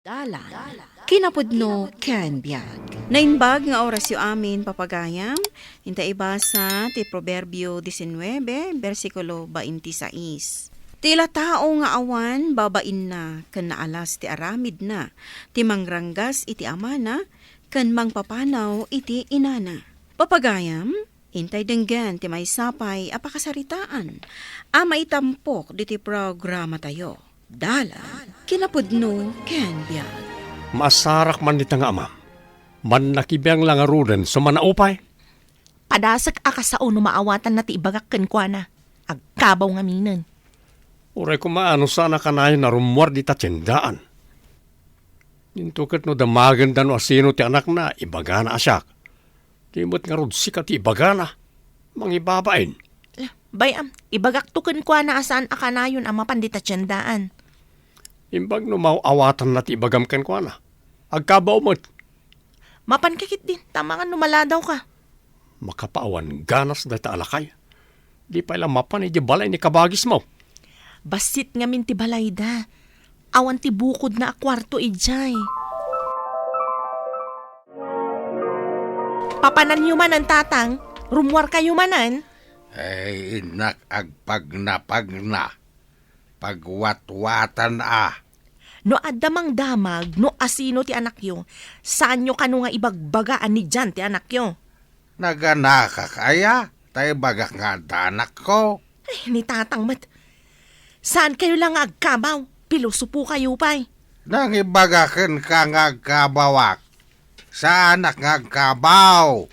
Dala. Kinapudno ken biag. Nainbag nga oras yu amin papagayam, hinta ibasa ti Proverbio 19, versikulo 26. Tila tao nga awan babain na, ken naalas ti aramid na, ti mangranggas iti amana, ken mangpapanaw iti inana. Papagayam, hintay denggan ti may sapay apakasaritaan, ama itampok diti programa tayo. Dala, kinapudno ken biag. Masarak man nita nga amam. Man nakibiyang lang aruren so manaupay. Padasag akasao no maawatan na ti ibagak ken kuana. Agkabaw nga minen. Uray ko maano sana kanayon na rumuar di tatsendaan. Nintukat no damagan da no asino ti anak na ibagana asyak. Timot nga rod sikat ti ibagana. Mangibabain. Bayam, ibagak to ken kuana asaan akanayon ang mapandita tiyandaan. Imbag no mauawatan na ti ibagam ken ko na. Agkabaw mo't. Mapankikit din, tama nga numaladaw ka. Makapaawan ganas da ta alakay. Di pa ilang mapan balay ni kabagis mo. Basit nga min ti balayda. Awan ti bukod na akwarto ijay. Papanan nyo man ang tatang, rumwar kayo manan. Ay, inak agpagna. Pagwatwatan No adamang damag, no asino ti anak yo, saan nyo kano nga ibagbagaan ni Jan ti anak yo? Naganaka kaya, tayo bagak nga danak ko. Ay, ni tatang mat. Saan kayo lang agkabaw? Pilusupo kayo pa'y. Nang ibagakin ka nga kabawak. Sa anak nga kabaw.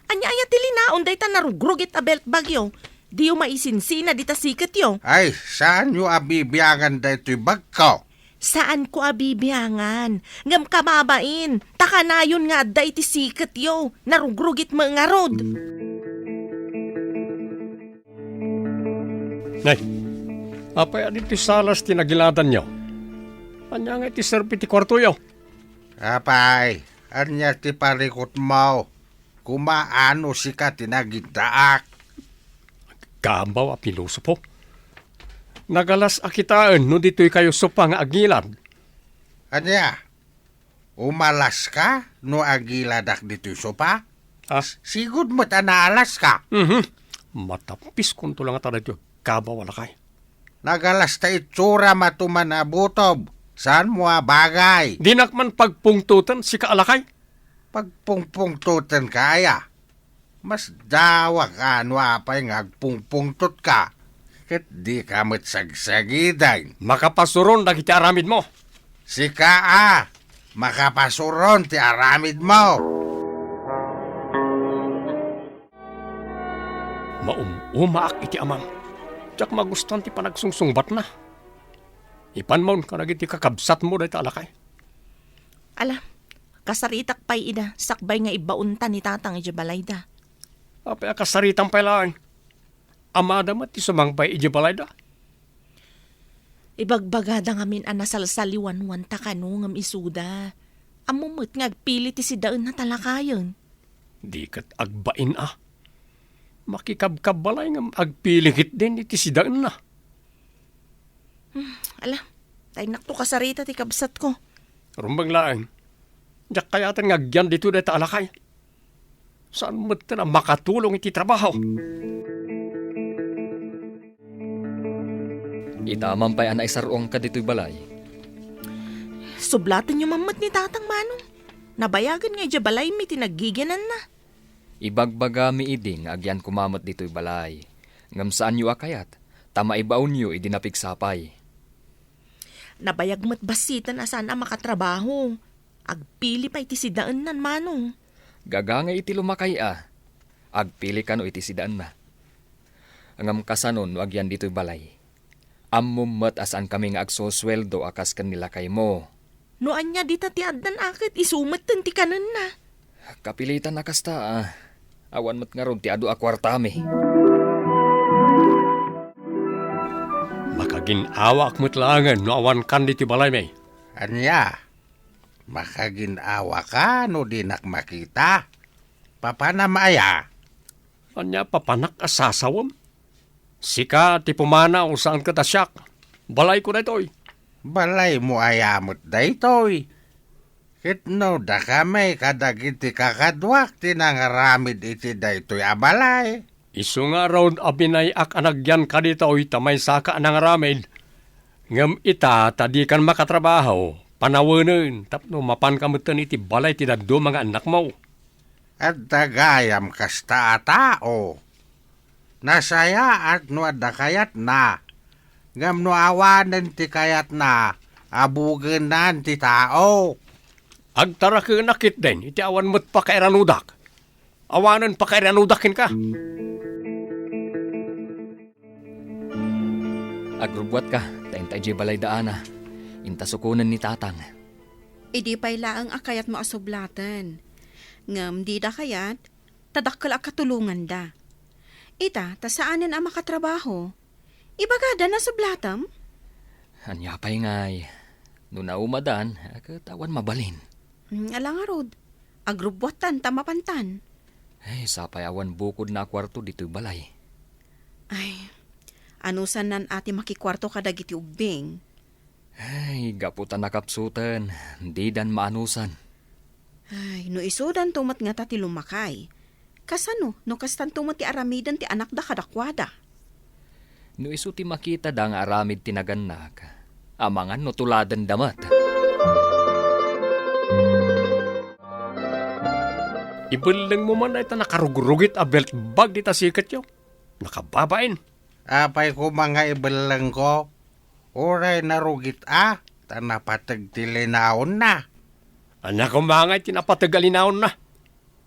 Anya tilinaon day ta narugrugit a belt bagyo. Di yung maisinsina di ta sikat yo. Ay, saan nyo abibiyangan da ito'y bag ko? Saan ko abibiyangan? Ngam kamabain. Taka na yun nga day ti sikat yo. Narugrugit mo nga rod. Nay, apay adit ti salas tinagiladan nyo. Anya nga ti serpi ti kwarto yo. Apay, anya ti parikot mo. Kumaano si ka tinagintaak. Kambaw a pilosopo. Nagalas akitaan no dito'y kayo sopa nga agilad. Anya, umalas ka no agiladak dito'y sopa? Sigud mo tanaalas ka. Matapis kung tulang at dito. Kabaw alakay. Nagalas ta itsura matuman na butob. Saan mo bagay? Dinakman pagpungtutan si kaalakay. Pagpungpungtutan kaya. Mas dawa ka ano apay nga agpungpungtot ka. Ket di ka matsagsagiday. Makapasuron na kita aramid mo. Sika makapasuron ti aramid mo. Umaak iti amang. Tiyak magustan ti panagsungsungbat na. Ipanmaon ka nagiti kakabsat mo dahil alakay. Ala, kasaritak pa'y ida. Sakbay nga ibaunta ni tatang ijabalayda. Apay akasaritang pailaan. Amada mo ti sumangpay ijabalayda. Ibagbagada ngamin anasalsaliwan-wan takano ngam isuda. Amumot nga agpili ti si daan na talakayon. Di kat agbain Makikabkabalay nga agpilingit din iti sidaan na. Ala, tayo nakto kasarita ti kabsat ko. Rumbang laeng. Diyak kayatan nga agyan dito dahil alakay. Saan mo na makatulong iti trabaho? Itaman pa'y anay sarong ka dito'y balay. Sublatan yung mamot ni tatang manong. Nabayagan nga ijabalay mi tinaggiginan na. Ibagbaga mi iding agyan kumamot dito'y balay. Ngam saan yu akayat, tama ibaon yu idinapigsapay. Nabayag mo't basitan asan ang makatrabaho. Agpili pa iti sidaan nan manong. Gagangay iti lumakay Agpili ka no iti sidaan na. Ngam kasanon no agyan dito'y balay. Ammumot asan kami nga agsosweldo akas kanila kay mo. Noan niya di ti addan akit isumat ti kanan na. Kapilitan na kasta Awan mo't nga ron ti adu akwartami. Makaginawa mo't langan no awan kan diti balay may. Anya, makaginawa ka no dinak makita. Papanamaya. Anya papanak asasawam. Sika ti pumana o saan ka tasyak. Balay ko na ito'y. balay mo ayamot daytoy. Kitno da kami kadagiti kakadwak tinangaramid iti daytoy abalay. Isu nga raw abinay ak anagyan ka dito tamay saka ng ramid. Ngam ita tadi kan makatrabaho, panawanan tapno mapan kamutan iti balay tinaddo mga anak mo. At dagayam kasta tao. Nasaya at no adakayat na. Ngam no awanan ti kayat na, abugenan ti tao. Agtara ka nakit din, iti awan mo't pakairanudak. Awanan pakairanudakin ka. Agrugwat ka, tayo balay daana. Intasukunan ni tatang. Idi pa'y laang akayat mo asublatan. Ngam di da kayat, tadakkel ak katulungan da. Ita, tasaanin ang makatrabaho. Ibagada na sublatam? Anya pa'y ngay. Nung naumadan, katawan mabalin. Alang arod, agrubwatan tamapantan. Ay, sapay awan bukod na kwarto dito'y balay. Ay, anusan nan ati makikwarto kadagiti ubing. Ay, gaputan nakapsutan. Di dan maanusan. Ay, no isudan tumat nga ta ti lumakay. Kasano, no kastan tumat ti aramidan ti anak da kadakwada. No isu ti makita da nga aramid tinaganak. Amangan no tuladan damat. Ibalang mo man ay ta nakarugurugit a belt bag di ta sikat yo. Nakababain. Apay ko mga ibalang ko, oray narugit tanapatag tilinaon na. Anak ko mga tinapatagalinaon na.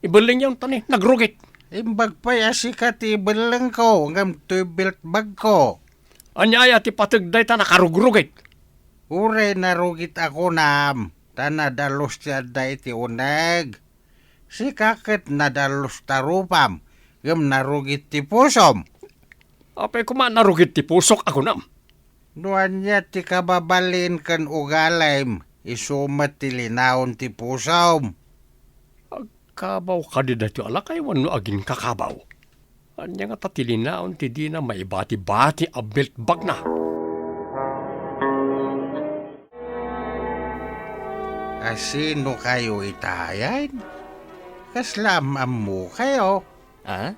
Ibaling yung tani, nagrugit. Imbag pa'y asikat ibalang ko, ngam to'y belt bag ko. Anyaya ti patagday ta nakarugrugit. Oray narugit ako nam, tanadalos ti adda iti uneg. Si kakit nadalos tarupam, ngam narugit ti pusom. Apay kuma narugit ti pusok ako nam. Nuan niya ti kababalin kan ugalaym, isumat ti linaon ti pusom. Kabaw ka di dati alakay wano aging kakabaw. Anya nga tatilinaon ti di na maibati-bati a belt bag na. Asino kayo itayan? Kaslamam mo kayo. Ah?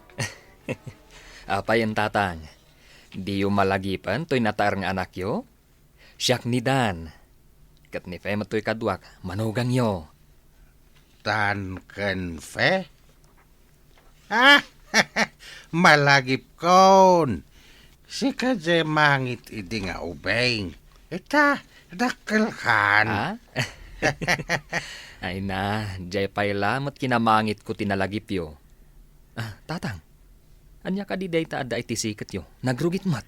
Apay ang tatang. Di yung malagipan to'y nataar nga anak yo? Siyak ni Dan. Kat ni Fema to'y kadwak, manugang yo. Tan ken fe? Malagip kon. Si kadye mangit idi nga ubeng. Ita, dakkel kan. Ha? Ay na, jay pay lamat kinamangit ko tinalagip yo. Tatang, anya ka di day ta adda iti sikat yo, nagrugit mat.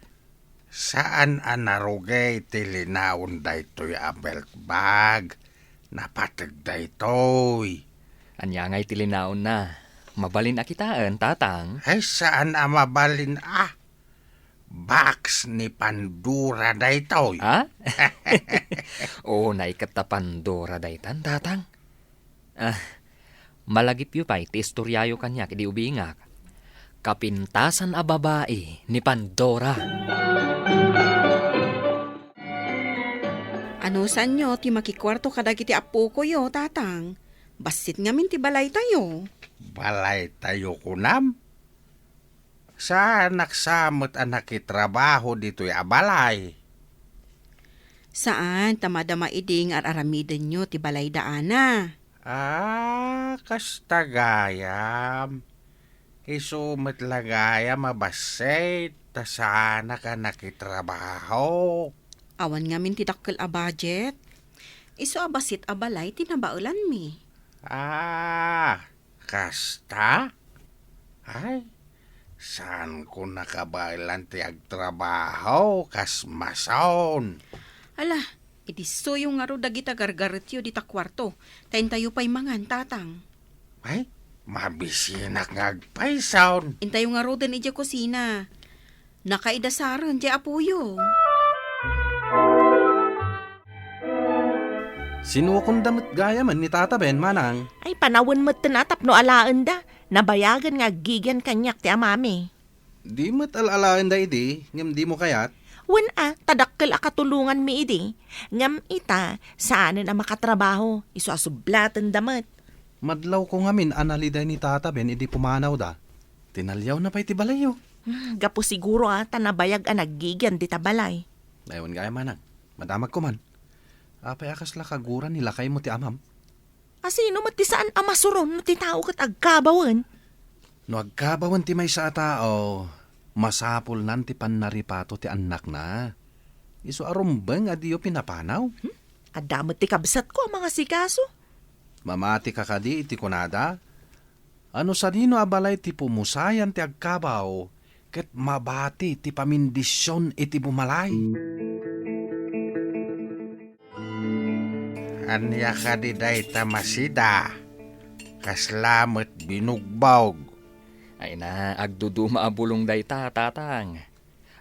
Saan anarugay tilinaon daytoy a belt bag? Napatag daytoy. Anya ngay tilinaon na. Mabalin akitaan, tatang. Ay saan mabalin Box ni Pandura daytoy. Ha? Oo, naikatapandora daytan, tatang. Malagip yu pa'y ti istoryayo kanya kidi ubingak. Kapintasan a babae ni Pandora. Anusan nyo ti makikwarto kadagiti apo ko yo, tatang. Basit ngamin ti balay tayo. Balay tayo kunam. Sa naksamot ang nakitrabaho dito'y abalay. Saan tamadama iding at aramidan nyo ti balay daana? Kastagayam. Isumat lagayam mabasay ta sana ka nakitrabaho. Awan ngamin ti dakkel a budget. Iso abasit a balay tinabaulan mi. Kasta? Ay, saan ko nakabailan ti agtrabaho kas mason? Ala, iti so yung nga ro dagita gargaretyo di ta kwarto. Tayin tayo pa'y mangan, tatang. Ay, mabisinak ngagpaisaon. Intayo nga ro din iti kusina. Nakaidasaran di apuyo. Sino kong damit gaya man ni Tata Ben, manang? Ay, panawin mo tinatap no alaan da. Nabayagan nga gigan kanyak ti amami. Di mo't alalaan da idi, ngam di mo kayat. Wen tadakkel akatulungan mi idi. Ngam ita, saan na makatrabaho, iso asublatan damat. Madlaw ko ngamin analiday ni Tata Ben idi pumanaw da. Tinalyaw na pa iti balayo. Gapo siguro tanabayag naggigyan di tabalay. Aywan gaya manang, madamag ko man. Apay akas la kaguran nila kay mo ti amam. Asino mati saan amasuron no ti tao kat agkabawan? No agkabawan ti may sa tao, masapul nan ti panaripato ti anak na. Iso arumbeng adiyo pinapanaw. Adamat ti kabsat ko ang mga sikaso. Mamati ka kadi iti kunada. Ano sa dino abalay ti pumusayan ti agkabaw, ket mabati ti pamindisyon iti bumalay. Anya ka di day tamasida. Kaslamet binugbawg. Ay na, agduduma abulong day tatang.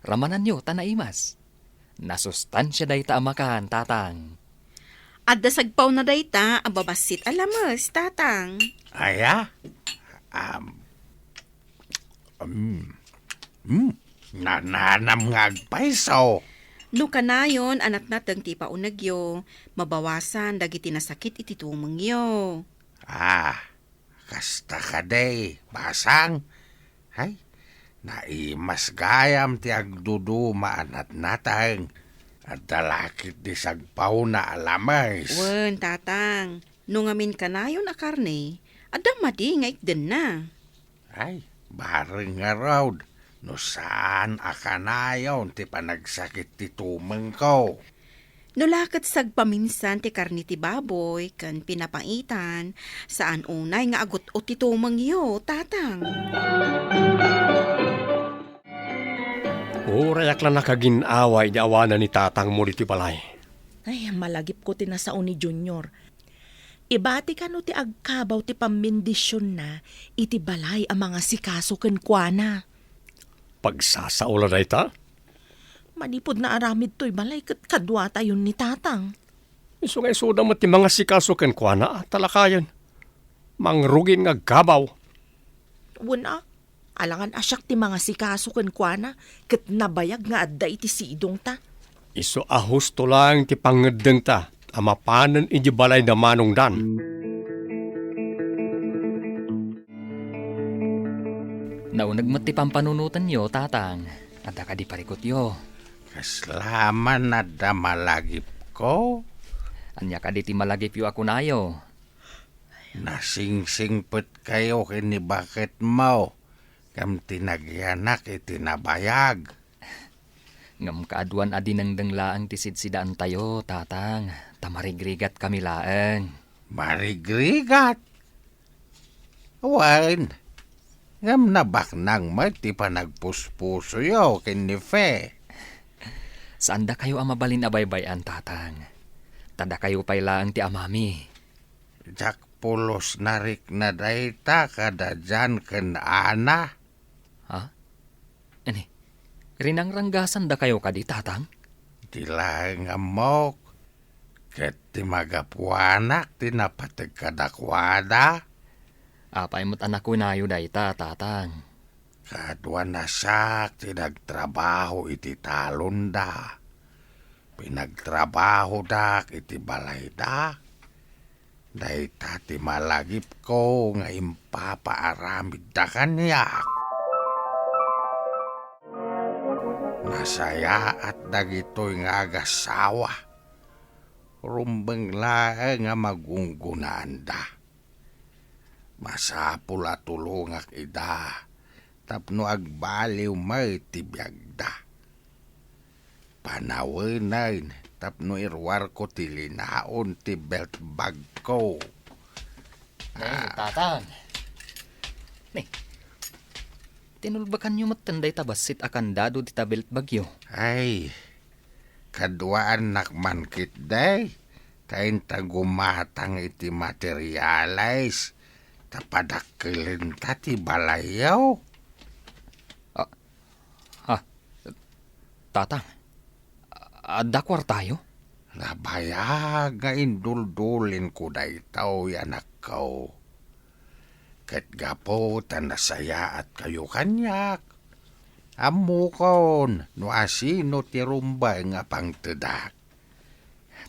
Ramanan nyo, tanaimas. Nasustansya day amakan, tatang. Adda sagpaw na dayta, ababasit alamas, tatang. Aya? Nananam nga agpaiso. No kanayon, anak natang ti paunagyo, mabawasan dagiti nasakit iti tumangyo. Kasta ka day, basang. Hay, naimas gayam ti agduduma anat natang. At dalakit di sagpaw na alamay. Wen, tatang, no ngamin kanayon a karne, adda madingay din na. Ay, bareng nga raw. No saan akanayon ti panagsakit ti tumeng ko. No lakat sagpaminsan ti karni ti baboy, kan pinapaitan, saan unay nga agot o ti tumangyo, tatang. Urayak lang nakaginaway di awanan ni tatang mo dito balay. Ay, malagip ko tinasaon ni Junior. Ibati ka no ti agkabaw ti pamindisyon na, iti balay ang mga sikaso ken kuana. Pagsasaula na ita, Manipod na aramid to'y balay kat kadwa tayon ni tatang. iso nga isuda mo ti mga sikaso ken kuana, talakayan. Mangrugin nga gabaw. Wala, alangan asyak ti mga sikaso ken kuana, kat nabayag nga adda iti sidong ta. Iso ahusto lang ti pangedeng ta, amapanan iji balay na manong dan. Naunag mo ti pampanunutan nyo, tatang. Adda ka di parikot yo. Kaslaman na damalagip ko. Anya ka di ti malagip yo ako nayo. Nasingsingpet kayo kini bakit mo. Kam tinagyanak itinabayag. Ngam kaaduan adi nang denglaang ti sidsidaan tayo, tatang. Tamarigrigat kami laeng. Marigrigat. Wan. Ngam nabak nang ti panagpuspuso yo kini fe. Saan da kayo ang mabalin abaybayan, tatang? Tada kayo pailaang ti amami. Jak pulos narik na dayta kada dyan ken ana. Ha? Ani, rinangranggasan da kayo kadi, tatang? Tilaeng amok. Ket ti magapuanak tinapatag kadakwada. Apay mo't anak ko nayo dayta, tatang. Kadwa na siya tinagtrabaho iti talon da. Pinagtrabaho dak iti balay da. Dayta ti malagip ko nga impapaaramid da kanyak. Nasaya at dagitoy nga agasawa. Rumbeng laeng nga magunggunaan da. Masapul at tulungak ida. Tapno agbaliw may tibiyagda. Panawanan, tapno irwar ko tilinaon ti belt bag ko. Tatang. Tinulbakan nyo matanday tabasit akan dado di tabelt bagyo. Ay, kadwaan nakmankit day. Kain tagumatang iti materialize. Tapadakilin ti balayaw. Tatang, dakwar tayo? Nabayag nga induldulin ko da itaw yanak ko. Ket gapo tanasaya at kayo kanyak. Amo kon, no asino ti rumba nga pangtedak.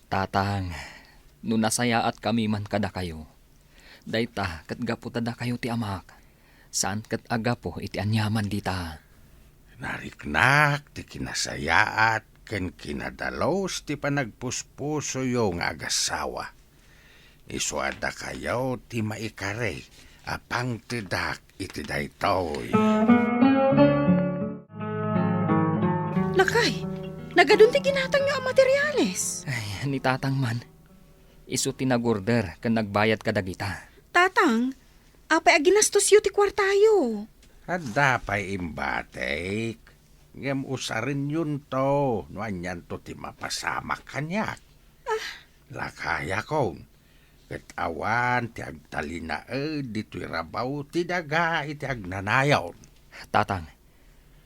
Tatang, no nasayaat kami man kada kayo. Dayta, kat gapo tada kayo ti amak. Saan kat agapo iti anyaman dita. Nariknak ti kinasayaat ken kinadalos ti panagpuspuso yo nga agasawa. Isuada kayo ti maikare apang tedak iti daytoy. Lakay, nagadun ti ginatang nyo ang materyales. Ay, ni tatang man. Isu tinagorder kan nagbayad ka dagita. Tatang, apay aginastos yu ti kwartayo. At dapay imbatek. Ngem usarin yun to. No anyan to ti mapasamak kanyak. Lakaya kong. Ket awan ti agtalina dito'y rabaw ti daga iti agnanayaw. Tatang,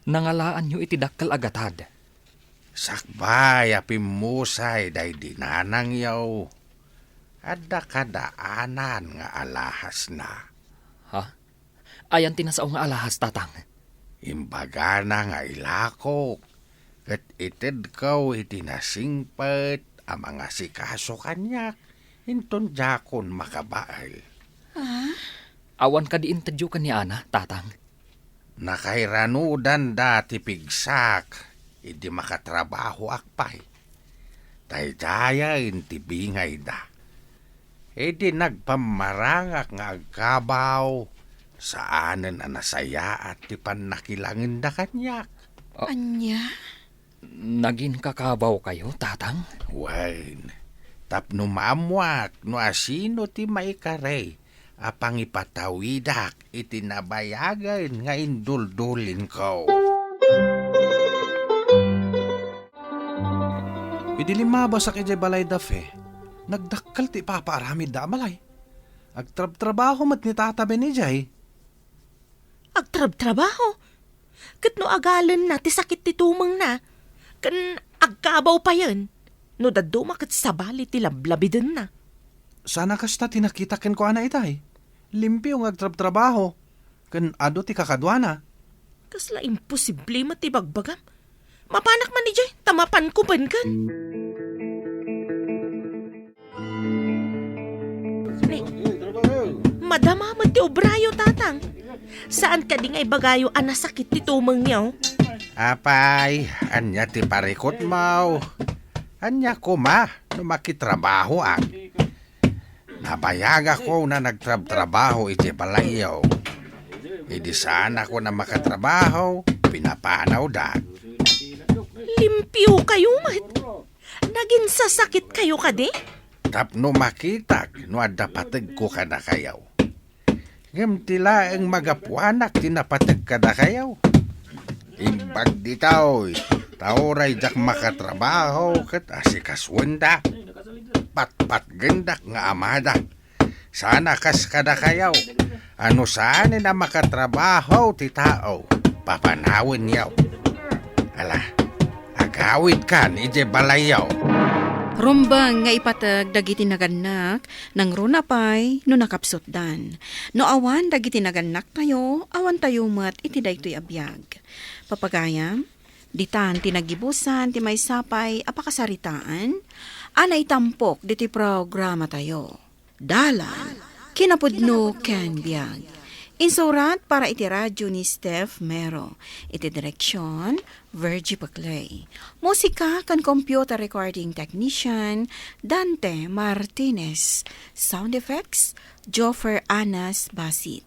nangalaan nyo iti dakkel agatad. Sakbay apimusay day dinanang yaw. Adda kadaanan nga alahas na. Ha? Ayan tinasaw nga alahas, tatang. Imbaga na nga ilakok. Ket ited kaw iti nasingpet ang mga sikaso kanyak. Inton jakon makabaal. Awan ka di intadyo ka ni Ana, tatang. Nakairanudan dati pigsak. Idi makatrabaho akpay. Taydaya inti bingay da. Idi nagpamarangak nga agkabaw. Saanen ang nasaya at ti panakilangin da kanyak. Anya? Naging kakabaw kayo, tatang? Wain, tapno mamwak no asino ti maikare. Apang ipatawidak iti nabayagan nga induldulin ko. Idilimaba sa kay balay da fe, nagdakkal ti papaaramid da amalay. Agtrab-trabaho mat ni Tata Benijay. Agtrab-trabaho. Kat no agalan na ti sakit ti tumang na. Kan agkabaw pa yan. No daduma kat sabali ti lablabidin na. Sana kasta tinakita ken ko ana itay. Limpyo ng agtrab-trabaho. Kan ado ti kakadwana. Kasla imposible matibagbagam. Mapanak man ni Jay, tamapan ko ban kan. Madama man ti obrayo, tatang. Saan ka di ngay bagayo anasakit ti tumang niyaw? Apay, anya ti parikot mau. Anya ko ma, no makitrabaho ang. Nabayag ako na nagtrabaho iti balayaw. Idi saan ako na makatrabaho, pinapanaw da. Limpyo kayo, mat. Naging sasakit kayo ka di? Tapno makitak, no adapatag ko ka na kayaw. Ngem tila ang magapuanak tinapatag ka na kayaw. Imbag ditaw, tauray jak makatrabaho kat asikaswanda. Pat-pat gendak nga amada. Sana kas kada kayaw. Ano saan na makatrabaho ti tao? Papanawin yaw. Ala, agawid kan ije balayaw. Rumbang nga ipatag dagiti naganak nang runapay no nakapsotdan. No awan dagiti naganak tayo, awan tayo mat iti daytoy abiyag. Papagayam, ditan tinagibusan ti may sapay apakasaritaan, anay tampok diti programa tayo. Dalan, kinapudno ken biag. Insurat para iti radyo ni Steph Mero. Iti direksyon, Virgie Paclay. Musika kan computer recording technician, Dante Martinez. Sound effects, Joffer Anas Basit.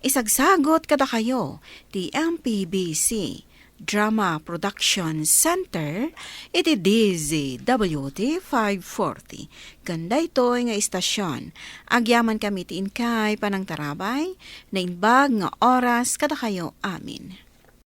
Isagsagot kada kayo, ti MPBC Drama Production Center, iti DZWT 540. Ganda ito nga istasyon. Agyaman kami ti inkay panang tarabay, na inbag nga oras kada kayo amin.